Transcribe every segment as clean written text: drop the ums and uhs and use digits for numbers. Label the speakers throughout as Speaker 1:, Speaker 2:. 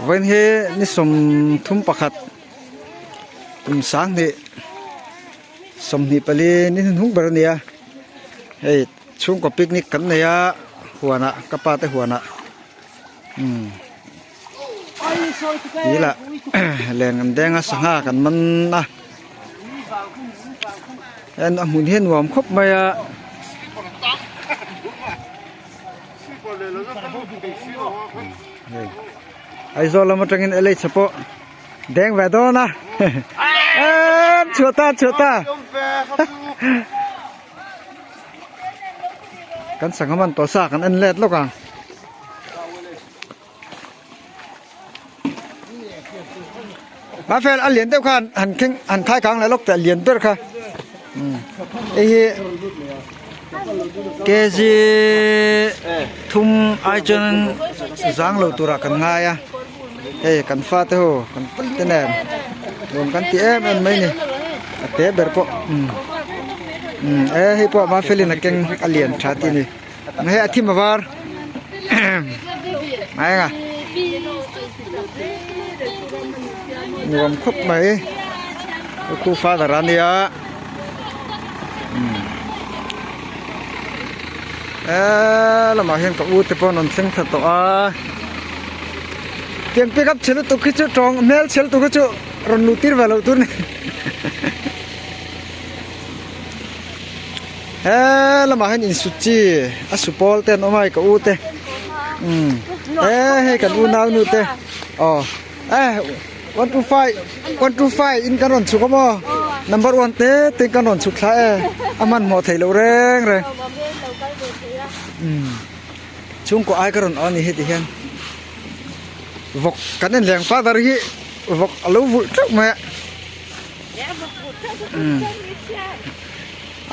Speaker 1: วันเฮนี่สมทุ่มประคัดsáng thì sầm thì bali nên húng bờ này hey chung có picnic cắn này à hùa nè cặp ba tới hùa nè ý là lèn ngầm đen á sang ha cắn mân à em đã muốn hiên warm khóc mày à ai rồi làm một tràng in LA support đen về đó nè chua ta kan sang man to sa kan an let lo ka ma fel alien teu khan han khai kang la lok ta alien ber kha e hi ke ji thum ai chen zang lo tura kan nga ya e kan fa te ho kan te nem gồm kan ti em mấy nè té ber po hi po ma fel na keng alien tha ti ni ma he athi ma war mai nga gồm khop mai khu fa da ran ya là mà hiện có u te po non seng tha to a tiền pick up chelo to khichu tong mail chelo to khichu ron nutir valo tu ne là mà hiện in suchi a supol ten o mai ko u te he kan u nau nu te 125 in kanon chu ko mo number 1 te tin kanon chu kha aman mo thei lo reng re chung ko ai karon on hi ti hian vok kan en leng fa dar hi vok alo vu truk ma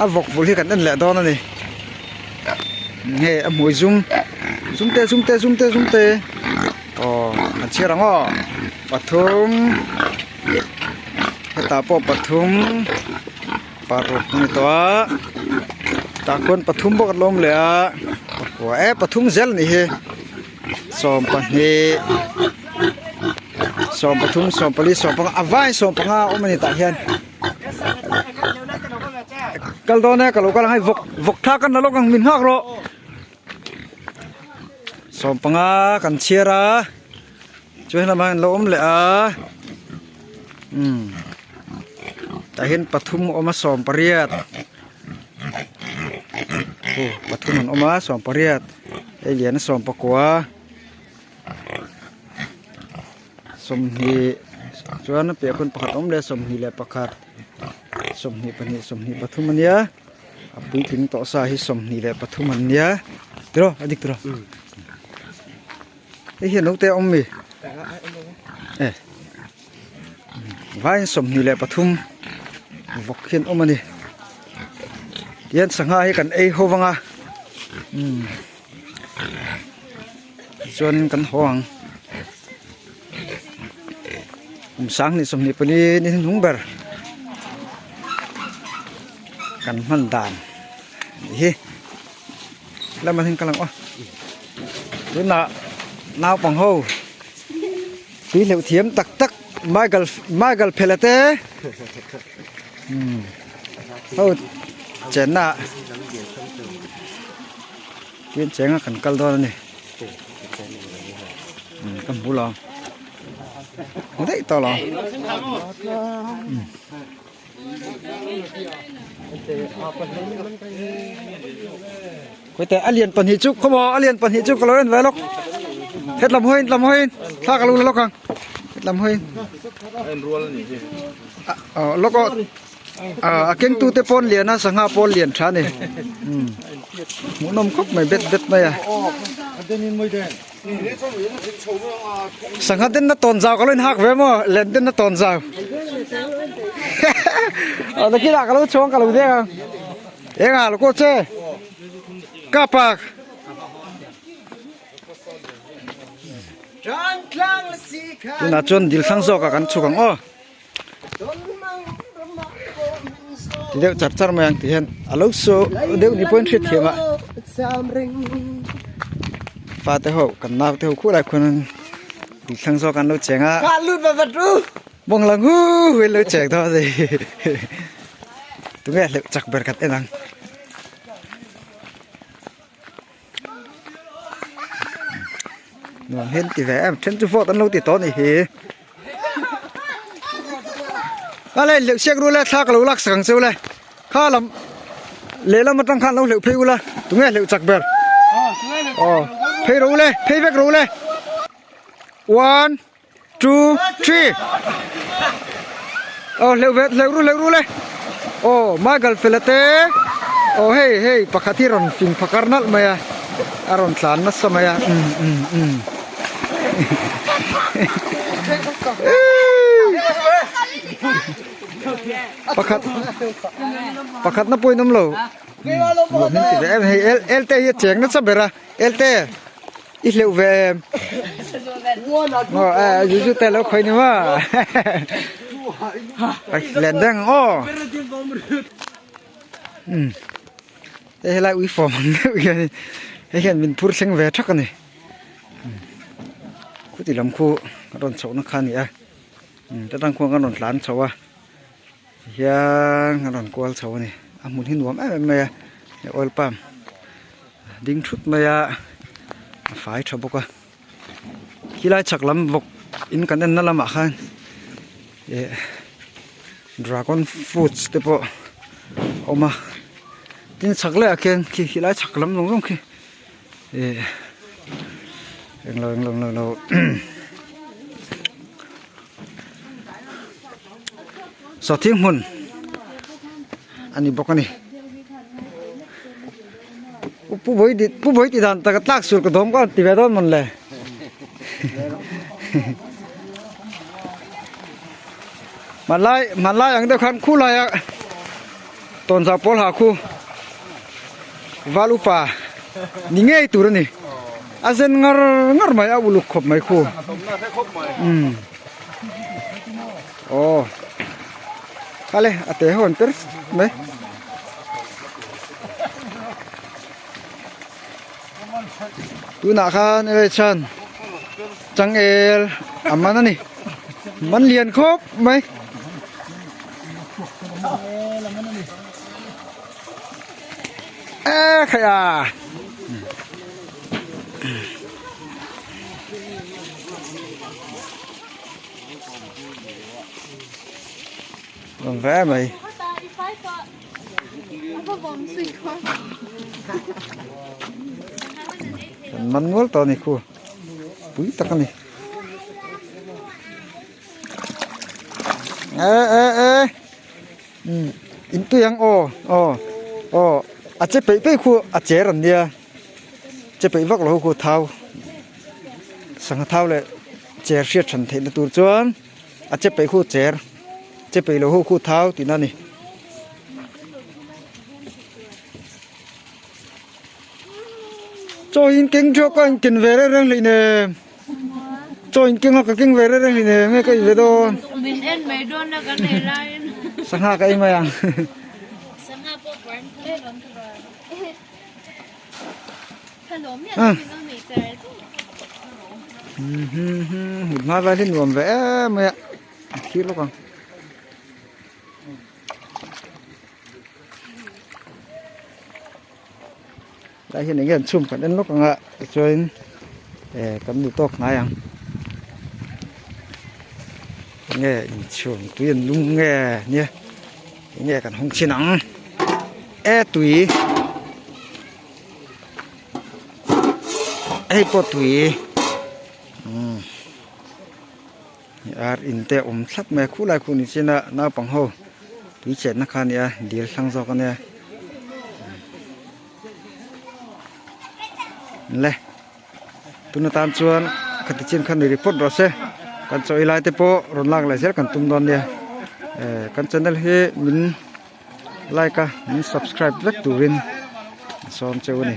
Speaker 1: a vok vu hi kan en le don ani he a mui zum te an chirang o pathum ta po pathum paruk ni to ta kon pathum bok lom le a ko pathum zel ni he som pa he som pathum som pali som pang avai som panga omani ta hian kaldone kalokal hai vok tha kan nalok ang min hak ro som panga kan chiara chuan lamang lo om le a ta hian pathum oma som pariat pathum an oma som pariat ei lian som pakwa som hi chuan pe kun pakhat om le som hi le pakhat som hi pathum ania apui thing to sa hi som hi le pathum ania tro adik tro ei hian no te om mi vai som hi le pathum vok hian om ani hian sanga hi kan ei howanga chuan kan howang sang ni som ni pani ni hung ber kan man dan hi lam man kalang o tin na naw pang ho pi leu thiam tak magal phelate ho chen na tin chenga kan kal do ni kan bu lo đấy to lắm quay tới alien pan hi chúc không alien pan hi chúc kalau lên về lóc hết làm hoin tha kalau lóc càng hết làm hoin lóc keng tu te pon liền na sang ha pon liền cha này muốn nôm khóc mày bet mày à sang ha den na ton zao kalau hak ve mo len den na ton zao đó kia là kalau chong kalau dia à lo ko che kapak tu na chon dil sang zo ka kan chukang o thì chặt mà thì hiện alo số đều ni point thiệt mà pha tới hậu cần nào tới hậu khu lại con đi sang soกันเราแจงอ่ะ
Speaker 2: ขาลุดมาประตู
Speaker 1: bông lăng hu huiเราแจงthôi gì tụi nghe liệu chặt bẹt cắt năng nó hiện thì vẽ trên chú phô tận lâu thì to này hì à đây liệu xe rồi thác lâu lắc sẵn siêu này khá lắm lấy làm một trang khăn lâu liệu phê rồi tụi nghe liệu chặt bẹt phê rồi lên phê vẹt rồi lên 1 2 3 lewat lewat le oh magal filate oh hey pakatiron fin pakarnal maya aron tlan na samaya pakat na poy nam lo em hey lt ye cheng na sabera lt isleu ve oh ju te lo khoi ni ma lên đang ô đây là uy form cái hiện mình phun sinh về chắc này cứ thì làm khu đòn sầu nó khăn nhỉ ta đang khu cái đòn lán sầu à yang đòn qual sầu này muốn hin nuông mày oil palm đinh chút mày phải cho bốc à khi lại chắc lắm bốc in cái này nó làm khăn dragon fruits te po oma tin chakle aken ki hilai chaklam long long ki lo so thing mun ani bokani pu boi ti dan ta tlak sul ko dom ko ti ve don mon leมันไล่อย่างเดียวกันคู่ไล่อะตอนจะปอลหาคู่วาลุปานี่ไงตัวนี้อาเซนงาไม่เอาบุลุกขบไม่คู่โอ้อะไรอาเตะหัวเตอร์ไหมดูหน้าคันเอเลชันจังเอลอามันนี่มันเลียนครบไหมใครอ่ะลองแพ้ไหมมันงวลตอนนี้คู่ปุ้ยตะกันนี่อินตัวยังอาจจะไปคู่อาจจะรันเดียจะไปวักเราคู่เท้าสังเท้าเลยเจอเสียฉันเห็นตัวจวนอาจจะไปคู่เจอจะไปเราคู่เท้าตีนั่นนี่โจยินเก่งชอบก็กินเวรเรื่องเลยเนี่ยโจยินเก่งก็กินเวรเรื่องเลยเนี่ยไม่ก็อยู่โดนบินเอ็นไม่โดนนะกันเลยไล่สังหากันไหมยังสังหาพวกวันเล่นวันทุกขนมเนี่ยต้องมีใจหุ่นมาไปที่หนุ่มแวะเมื่อคิดแล้วกันได้เห็นอย่างเงี้ยชุ่มกันนั่นลูกกันอ่ะช่วยกันดูโต๊ะไหนยังnghe trường tuyên lung nghe cả không chi nắng tùy po tùy in te sắp mẹ khu lại khu này trên na bằng hồ tùy chết nó khăn nha điều sang gió con nha lẽ tụi nó tan chuan cái trên khăn này report rồi xe kan cho ilai te po ron lang lai ser kan tum don dia kan channel he min like min subscribe vek turin som cheu ni